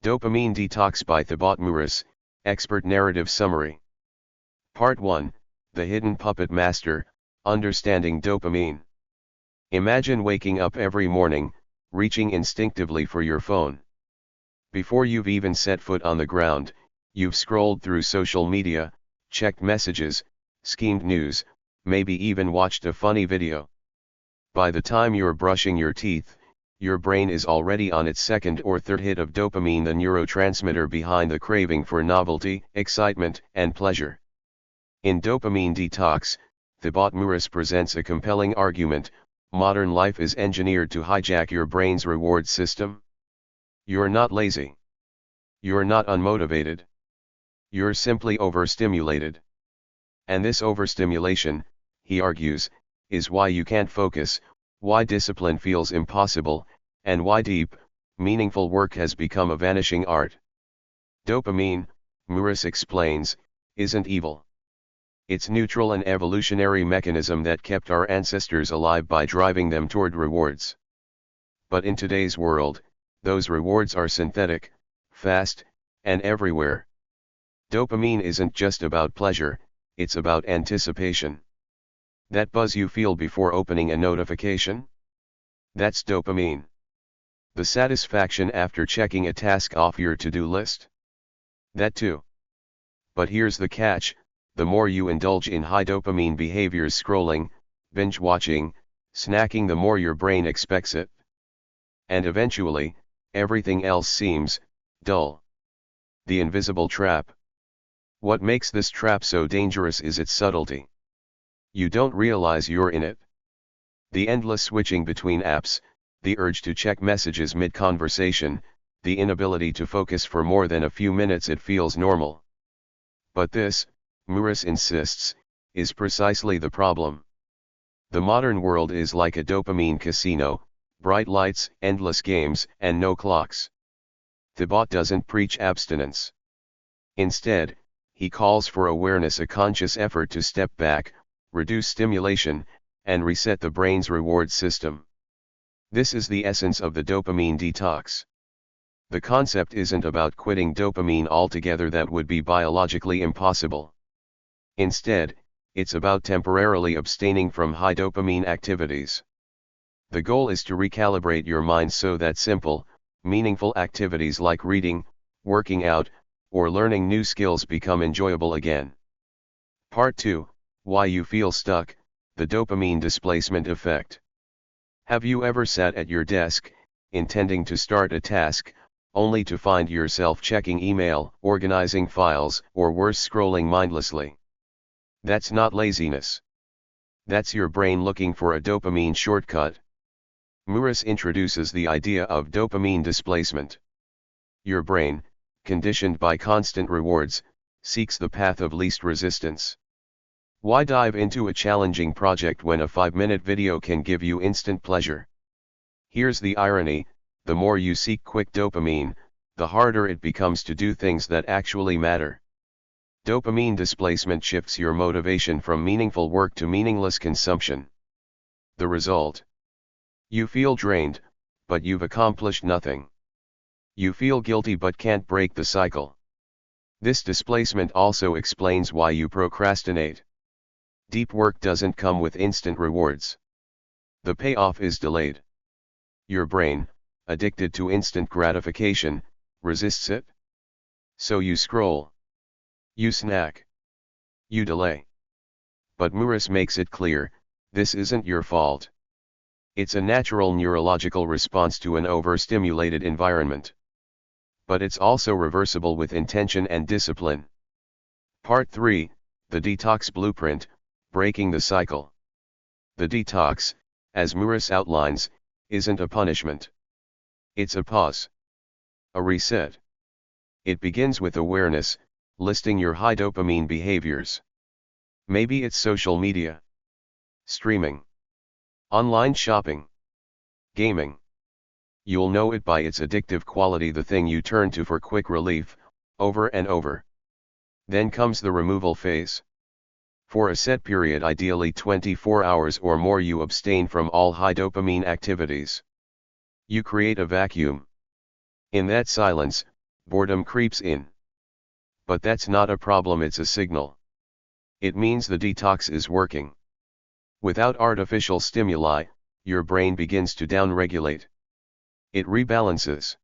Dopamine Detox by Thibaut Meurisse, Expert Narrative Summary. Part 1, The Hidden Puppet Master, Understanding Dopamine. Imagine waking up every morning, reaching instinctively for your phone. Before you've even set foot on the ground, you've scrolled through social media, checked messages, skimmed news, maybe even watched a funny video. By the time you're brushing your teeth, your brain is already on its second or third hit of dopamine, the neurotransmitter behind the craving for novelty, excitement, and pleasure. In Dopamine Detox, Thibaut Meurisse presents a compelling argument: modern life is engineered to hijack your brain's reward system. You're not lazy. You're not unmotivated. You're simply overstimulated. And this overstimulation, he argues, is why you can't focus, why discipline feels impossible, and why deep, meaningful work has become a vanishing art. Dopamine, Meurisse explains, isn't evil. It's neutral, an evolutionary mechanism that kept our ancestors alive by driving them toward rewards. But in today's world, those rewards are synthetic, fast, and everywhere. Dopamine isn't just about pleasure, it's about anticipation. That buzz you feel before opening a notification? That's dopamine. The satisfaction after checking a task off your to-do list? That too. But here's the catch: the more you indulge in high dopamine behaviors, scrolling, binge watching, snacking, the more your brain expects it. And eventually, everything else seems dull. The invisible trap. What makes this trap so dangerous is its subtlety. You don't realize you're in it. The endless switching between apps, the urge to check messages mid-conversation, the inability to focus for more than a few minutes, it feels normal. But this, Meurisse insists, is precisely the problem. The modern world is like a dopamine casino: bright lights, endless games, and no clocks. Thibaut doesn't preach abstinence. Instead, he calls for awareness, a conscious effort to step back, reduce stimulation, and reset the brain's reward system. This is the essence of the dopamine detox. The concept isn't about quitting dopamine altogether, that would be biologically impossible. Instead, it's about temporarily abstaining from high dopamine activities. The goal is to recalibrate your mind so that simple, meaningful activities like reading, working out, or learning new skills become enjoyable again. Part 2, Why You Feel Stuck, the Dopamine Displacement Effect. Have you ever sat at your desk, intending to start a task, only to find yourself checking email, organizing files, or worse, scrolling mindlessly? That's not laziness. That's your brain looking for a dopamine shortcut. Meurisse introduces the idea of dopamine displacement. Your brain, conditioned by constant rewards, seeks the path of least resistance. Why dive into a challenging project when a 5-minute video can give you instant pleasure? Here's the irony: the more you seek quick dopamine, the harder it becomes to do things that actually matter. Dopamine displacement shifts your motivation from meaningful work to meaningless consumption. The result? You feel drained, but you've accomplished nothing. You feel guilty but can't break the cycle. This displacement also explains why you procrastinate. Deep work doesn't come with instant rewards. The payoff is delayed. Your brain, addicted to instant gratification, resists it. So you scroll. You snack. You delay. But Meurisse makes it clear, this isn't your fault. It's a natural neurological response to an overstimulated environment. But it's also reversible with intention and discipline. Part 3, The Detox Blueprint, Breaking the Cycle. The detox, as Meurisse outlines, isn't a punishment. It's a pause. A reset. It begins with awareness, listing your high dopamine behaviors. Maybe it's social media, streaming, online shopping, gaming. You'll know it by its addictive quality, the thing you turn to for quick relief, over and over. Then comes the removal phase. For a set period, ideally 24 hours or more, you abstain from all high dopamine activities. You create a vacuum. In that silence, boredom creeps in. But that's not a problem, it's a signal. It means the detox is working. Without artificial stimuli, your brain begins to downregulate. It rebalances.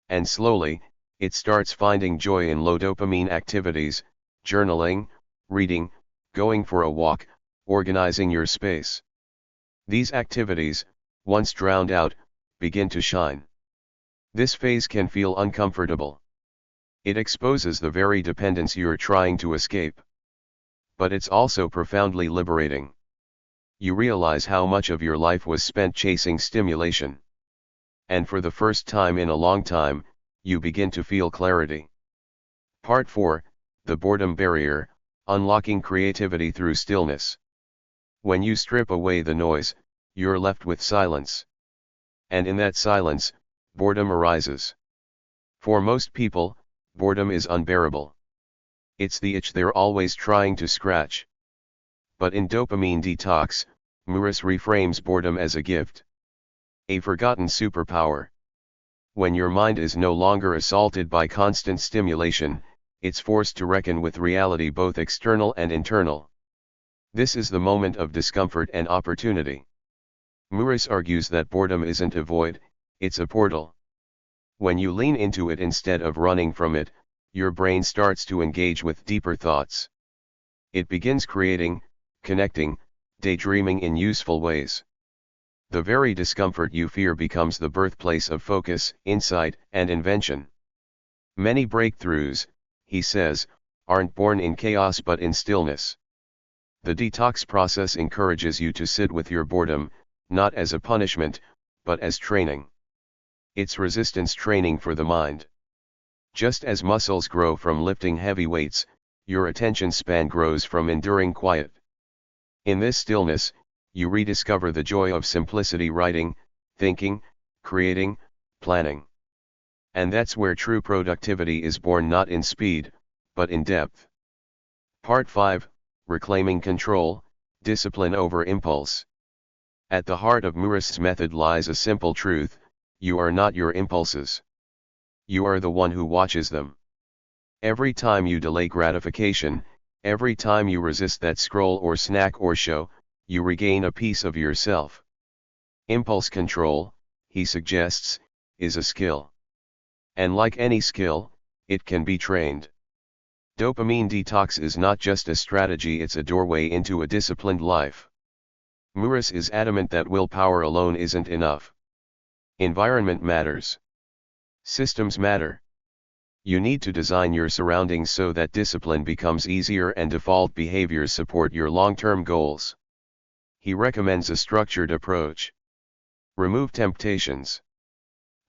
And slowly, it starts finding joy in low dopamine activities, journaling, reading, going for a walk, organizing your space. These activities, once drowned out, begin to shine. This phase can feel uncomfortable. It exposes the very dependence you're trying to escape. But it's also profoundly liberating. You realize how much of your life was spent chasing stimulation. And for the first time in a long time, you begin to feel clarity. Part 4, The Boredom Barrier, Unlocking Creativity Through Stillness. When you strip away the noise, you're left with silence. And in that silence, boredom arises. For most people, boredom is unbearable. It's the itch they're always trying to scratch. But in Dopamine Detox, Meurisse reframes boredom as a gift. A forgotten superpower. When your mind is no longer assaulted by constant stimulation, it's forced to reckon with reality, both external and internal. This is the moment of discomfort and opportunity. Meurisse argues that boredom isn't a void, it's a portal. When you lean into it instead of running from it, your brain starts to engage with deeper thoughts. It begins creating, connecting, daydreaming in useful ways. The very discomfort you fear becomes the birthplace of focus, insight, and invention. Many breakthroughs, he says, aren't born in chaos but in stillness. The detox process encourages you to sit with your boredom, not as a punishment, but as training. It's resistance training for the mind. Just as muscles grow from lifting heavy weights, your attention span grows from enduring quiet. In this stillness, you rediscover the joy of simplicity: writing, thinking, creating, planning. And that's where true productivity is born, not in speed, but in depth. Part 5, Reclaiming Control, Discipline over Impulse. At the heart of Meurisse's method lies a simple truth: you are not your impulses. You are the one who watches them. Every time you delay gratification, every time you resist that scroll or snack or show, you regain a piece of yourself. Impulse control, he suggests, is a skill. And like any skill, it can be trained. Dopamine detox is not just a strategy, it's a doorway into a disciplined life. Meurisse is adamant that willpower alone isn't enough. Environment matters. Systems matter. You need to design your surroundings so that discipline becomes easier and default behaviors support your long-term goals. He recommends a structured approach. Remove temptations.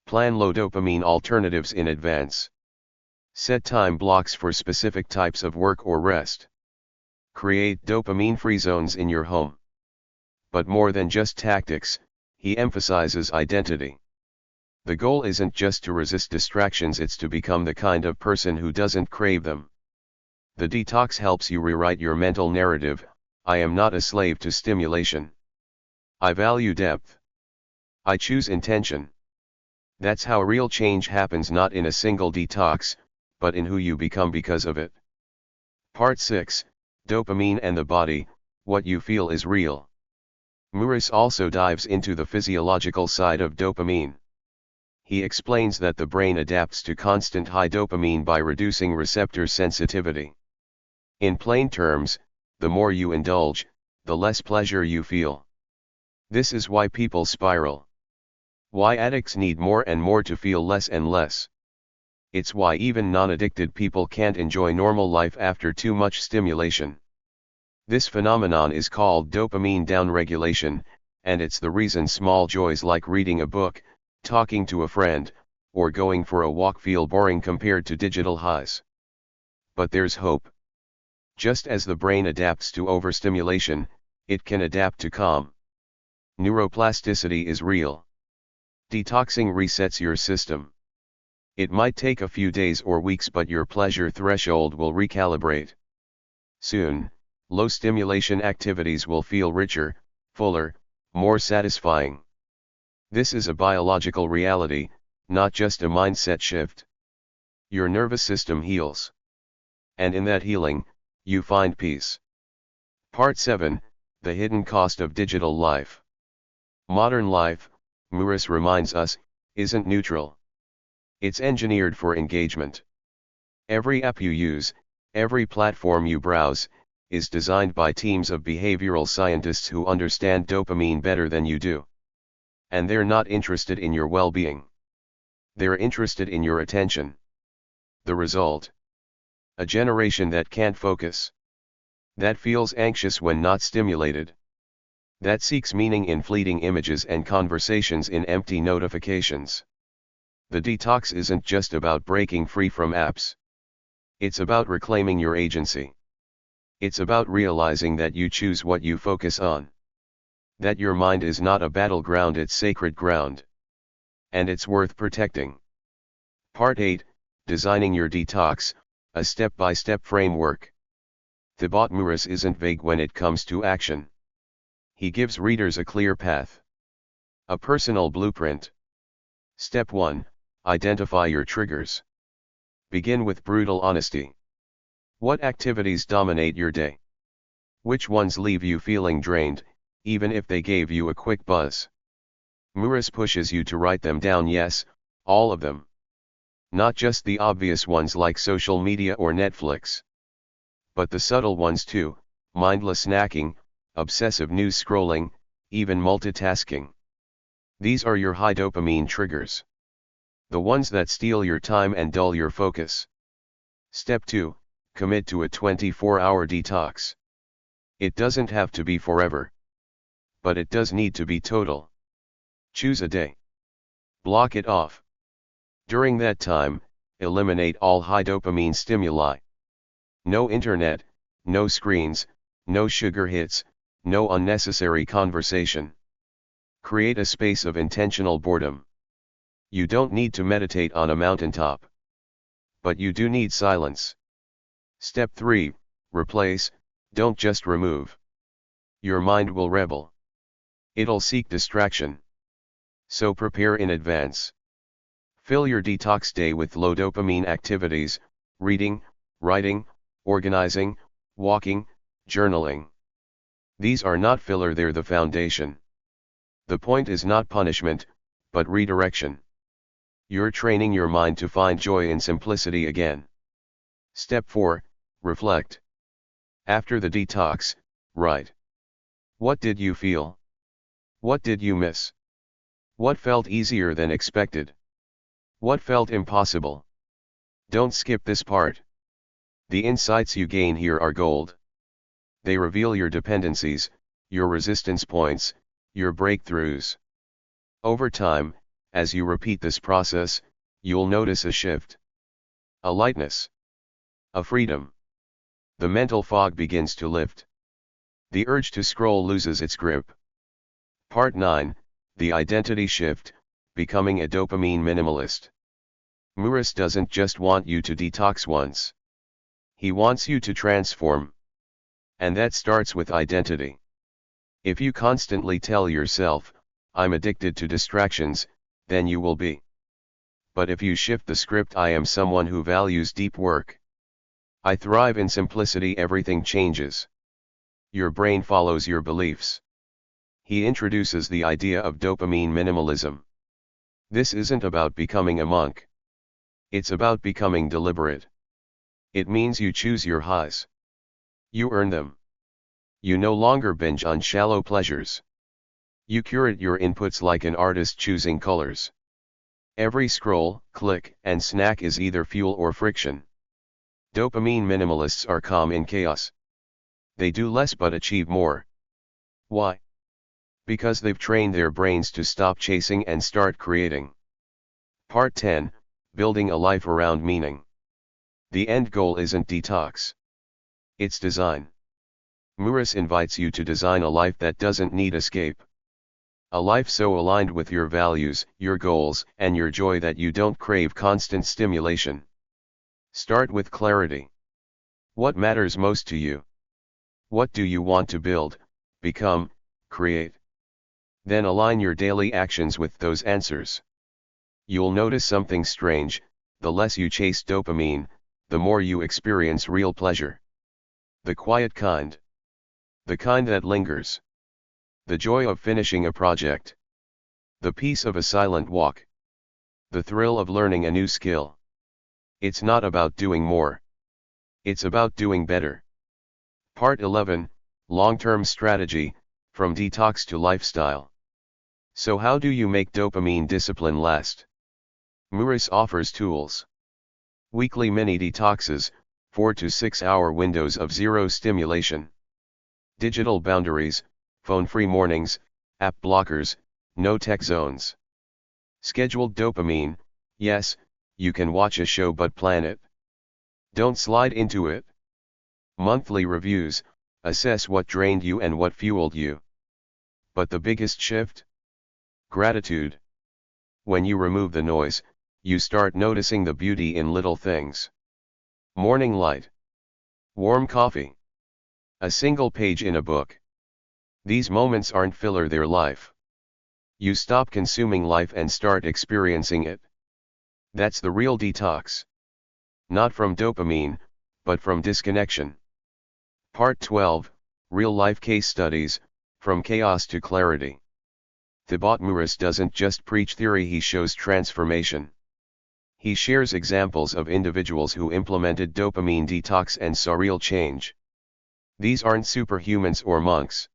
Plan low dopamine alternatives in advance. Set time blocks for specific types of work or rest. Create dopamine-free zones in your home. But more than just tactics, he emphasizes identity. The goal isn't just to resist distractions, it's to become the kind of person who doesn't crave them. The detox helps you rewrite your mental narrative: I am not a slave to stimulation. I value depth. I choose intention. That's how real change happens, not in a single detox, but in who you become because of it. Part 6, Dopamine and the Body, What You Feel is Real. Meurisse also dives into the physiological side of dopamine. He explains that the brain adapts to constant high dopamine by reducing receptor sensitivity. In plain terms, the more you indulge, the less pleasure you feel. This is why people spiral. Why addicts need more and more to feel less and less. It's why even non-addicted people can't enjoy normal life after too much stimulation. This phenomenon is called dopamine downregulation, and it's the reason small joys like reading a book, talking to a friend, or going for a walk feel boring compared to digital highs. But there's hope. Just as the brain adapts to overstimulation, it can adapt to calm. Neuroplasticity is real. Detoxing resets your system. It might take a few days or weeks, but your pleasure threshold will recalibrate. Soon, low stimulation activities will feel richer, fuller, more satisfying. This is a biological reality, not just a mindset shift. Your nervous system heals. And in that healing, you find peace. Part 7, The Hidden Cost of Digital Life. Modern life, Meurisse reminds us, isn't neutral. It's engineered for engagement. Every app you use, every platform you browse, is designed by teams of behavioral scientists who understand dopamine better than you do. And they're not interested in your well-being. They're interested in your attention. The result? A generation that can't focus. That feels anxious when not stimulated. That seeks meaning in fleeting images and conversations in empty notifications. The detox isn't just about breaking free from apps. It's about reclaiming your agency. It's about realizing that you choose what you focus on. That your mind is not a battleground, it's sacred ground. And it's worth protecting. Part 8, Designing Your Detox, a step-by-step framework. Thibaut Meurisse isn't vague when it comes to action. He gives readers a clear path. A personal blueprint. Step 1, Identify your triggers. Begin with brutal honesty. What activities dominate your day? Which ones leave you feeling drained, even if they gave you a quick buzz? Meurisse pushes you to write them down, yes, all of them. Not just the obvious ones like social media or Netflix. But the subtle ones too, mindless snacking, obsessive news scrolling, even multitasking. These are your high dopamine triggers. The ones that steal your time and dull your focus. Step 2, Commit to a 24-hour detox. It doesn't have to be forever. But it does need to be total. Choose a day. Block it off. During that time, eliminate all high dopamine stimuli. No internet, no screens, no sugar hits, no unnecessary conversation. Create a space of intentional boredom. You don't need to meditate on a mountaintop. But you do need silence. Step 3, Replace, don't just remove. Your mind will rebel. It'll seek distraction. So prepare in advance. Fill your detox day with low dopamine activities, reading, writing, organizing, walking, journaling. These are not filler, they're the foundation. The point is not punishment, but redirection. You're training your mind to find joy in simplicity again. Step 4, Reflect. After the detox, write. What did you feel? What did you miss? What felt easier than expected? What felt impossible? Don't skip this part. The insights you gain here are gold. They reveal your dependencies, your resistance points, your breakthroughs. Over time, as you repeat this process, you'll notice a shift. A lightness. A freedom. The mental fog begins to lift. The urge to scroll loses its grip. Part 9, The Identity Shift, Becoming a Dopamine Minimalist. Meurisse doesn't just want you to detox once. He wants you to transform. And that starts with identity. If you constantly tell yourself, I'm addicted to distractions, then you will be. But if you shift the script, I am someone who values deep work. I thrive in simplicity, everything changes. Your brain follows your beliefs. He introduces the idea of dopamine minimalism. This isn't about becoming a monk. It's about becoming deliberate. It means you choose your highs. You earn them. You no longer binge on shallow pleasures. You curate your inputs like an artist choosing colors. Every scroll, click, and snack is either fuel or friction. Dopamine minimalists are calm in chaos. They do less but achieve more. Why? Because they've trained their brains to stop chasing and start creating. Part 10, Building a Life Around Meaning. The end goal isn't detox. It's design. Meurisse invites you to design a life that doesn't need escape. A life so aligned with your values, your goals, and your joy that you don't crave constant stimulation. Start with clarity. What matters most to you? What do you want to build, become, create? Then align your daily actions with those answers. You'll notice something strange. The less you chase dopamine, the more you experience real pleasure. The quiet kind. The kind that lingers. The joy of finishing a project. The peace of a silent walk. The thrill of learning a new skill. It's not about doing more. It's about doing better. Part 11, Long-Term Strategy, From Detox to Lifestyle. So how do you make dopamine discipline last? Meurisse offers tools. Weekly mini detoxes, 4 to 6 hour windows of zero stimulation. Digital boundaries, phone-free mornings, app blockers, no tech zones. Scheduled dopamine, yes, you can watch a show but plan it. Don't slide into it. Monthly reviews, assess what drained you and what fueled you. But the biggest shift? Gratitude. When you remove the noise, you start noticing the beauty in little things. Morning light. Warm coffee. A single page in a book. These moments aren't filler, they're life. You stop consuming life and start experiencing it. That's the real detox. Not from dopamine, but from disconnection. Part 12, Real-Life Case Studies, From Chaos to Clarity. Thibaut Meurisse doesn't just preach theory, he shows transformation. He shares examples of individuals who implemented dopamine detox and saw real change. These aren't superhumans or monks.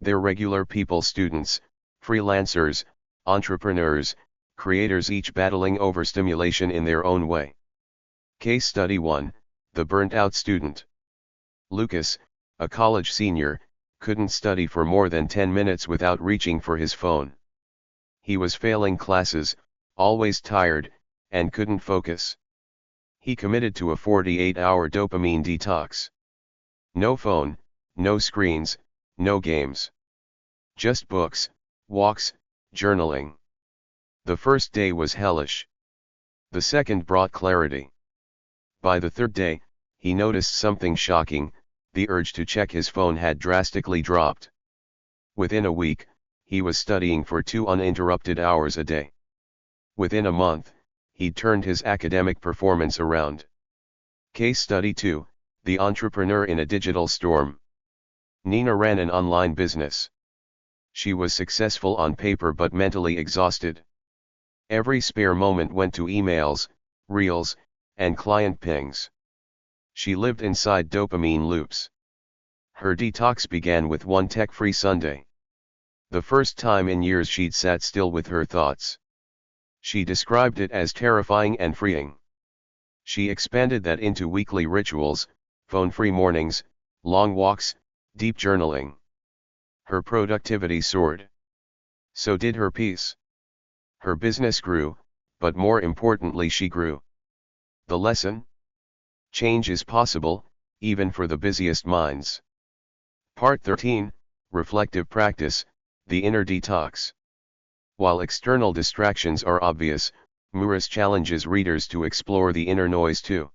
They're regular people, students, freelancers, entrepreneurs, creators, each battling overstimulation in their own way. Case Study 1, The Burnt-Out Student. Lucas, a college senior, couldn't study for more than 10 minutes without reaching for his phone. He was failing classes, always tired, and couldn't focus. He committed to a 48-hour dopamine detox. No phone, no screens, no games. Just books, walks, journaling. The first day was hellish. The second brought clarity. By the third day, he noticed something shocking: the urge to check his phone had drastically dropped. Within a week, he was studying for 2 uninterrupted hours a day. Within a month, he'd turned his academic performance around. Case Study 2, The Entrepreneur in a Digital Storm. Nina ran an online business. She was successful on paper but mentally exhausted. Every spare moment went to emails, reels, and client pings. She lived inside dopamine loops. Her detox began with one tech-free Sunday. The first time in years she'd sat still with her thoughts. She described it as terrifying and freeing. She expanded that into weekly rituals, phone-free mornings, long walks, deep journaling. Her productivity soared. So did her peace. Her business grew, but more importantly she grew. The lesson? Change is possible, even for the busiest minds. Part 13, Reflective Practice, The Inner Detox. While external distractions are obvious, Meurisse challenges readers to explore the inner noise too.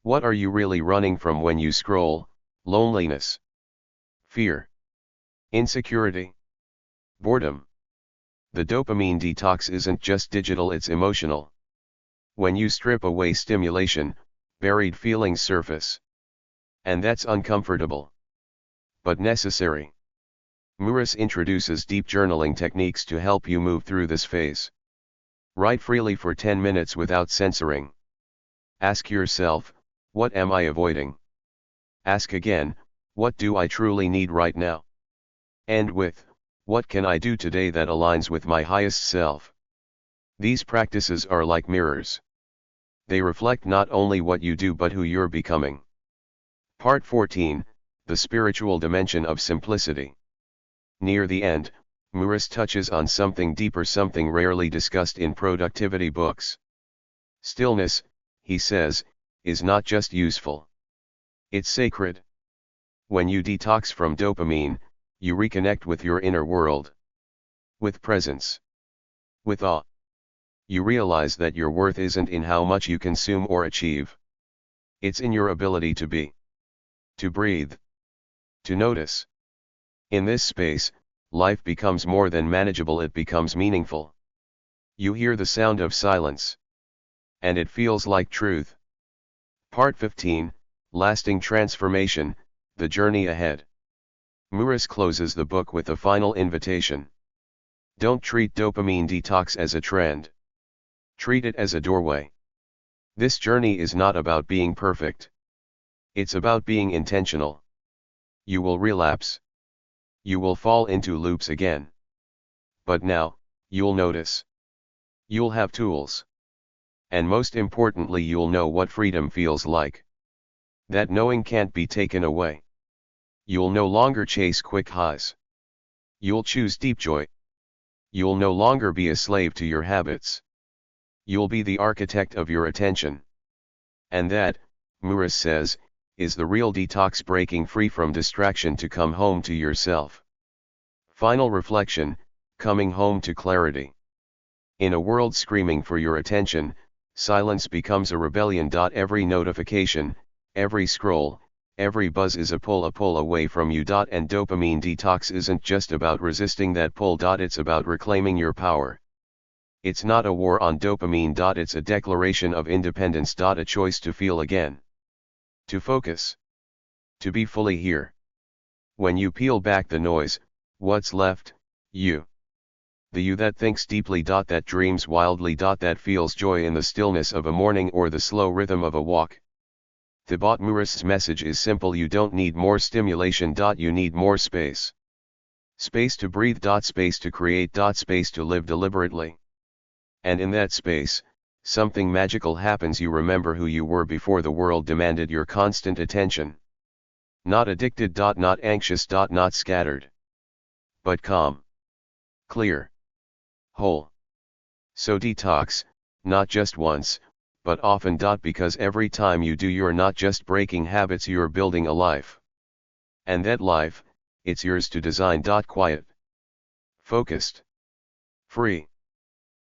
What are you really running from when you scroll? Loneliness, fear, insecurity, boredom. The dopamine detox isn't just digital, it's emotional. When you strip away stimulation, buried feelings surface. And that's uncomfortable, but necessary. Meurisse introduces deep journaling techniques to help you move through this phase. Write freely for 10 minutes without censoring. Ask yourself, what am I avoiding? Ask again, what do I truly need right now? End with, what can I do today that aligns with my highest self? These practices are like mirrors. They reflect not only what you do but who you're becoming. Part 14, The Spiritual Dimension of Simplicity. Near the end, Meurisse touches on something deeper, something rarely discussed in productivity books. Stillness, he says, is not just useful. It's sacred. When you detox from dopamine, you reconnect with your inner world. With presence. With awe. You realize that your worth isn't in how much you consume or achieve. It's in your ability to be. To breathe. To notice. In this space, life becomes more than manageable, it becomes meaningful. You hear the sound of silence. And it feels like truth. Part 15, Lasting Transformation, The Journey Ahead. Meurisse closes the book with a final invitation. Don't treat dopamine detox as a trend. Treat it as a doorway. This journey is not about being perfect. It's about being intentional. You will relapse. You will fall into loops again. But now, you'll notice. You'll have tools. And most importantly, you'll know what freedom feels like. That knowing can't be taken away. You'll no longer chase quick highs. You'll choose deep joy. You'll no longer be a slave to your habits. You'll be the architect of your attention. And that, Meurisse says, is the real detox, breaking free from distraction to come home to yourself. Final reflection, coming home to clarity. In a world screaming for your attention, silence becomes a rebellion. Every notification, every scroll, every buzz is a pull away from you. And dopamine detox isn't just about resisting that pull. It's about reclaiming your power. It's not a war on dopamine. It's a declaration of independence. A choice to feel again. To focus. To be fully here. When you peel back the noise, what's left? You. The you that thinks deeply. That dreams wildly. That feels joy in the stillness of a morning or the slow rhythm of a walk. Thibaut Meurisse's message is simple: you don't need more stimulation. You need more space. Space to breathe. Space to create. Space to live deliberately. And in that space, something magical happens. You remember who you were before the world demanded your constant attention. Not addicted. Not anxious. Not scattered. But calm. Clear. Whole. So detox, not just once, but often. Because every time you do, you're not just breaking habits, you're building a life. And that life, it's yours to design. Quiet. Focused. Free.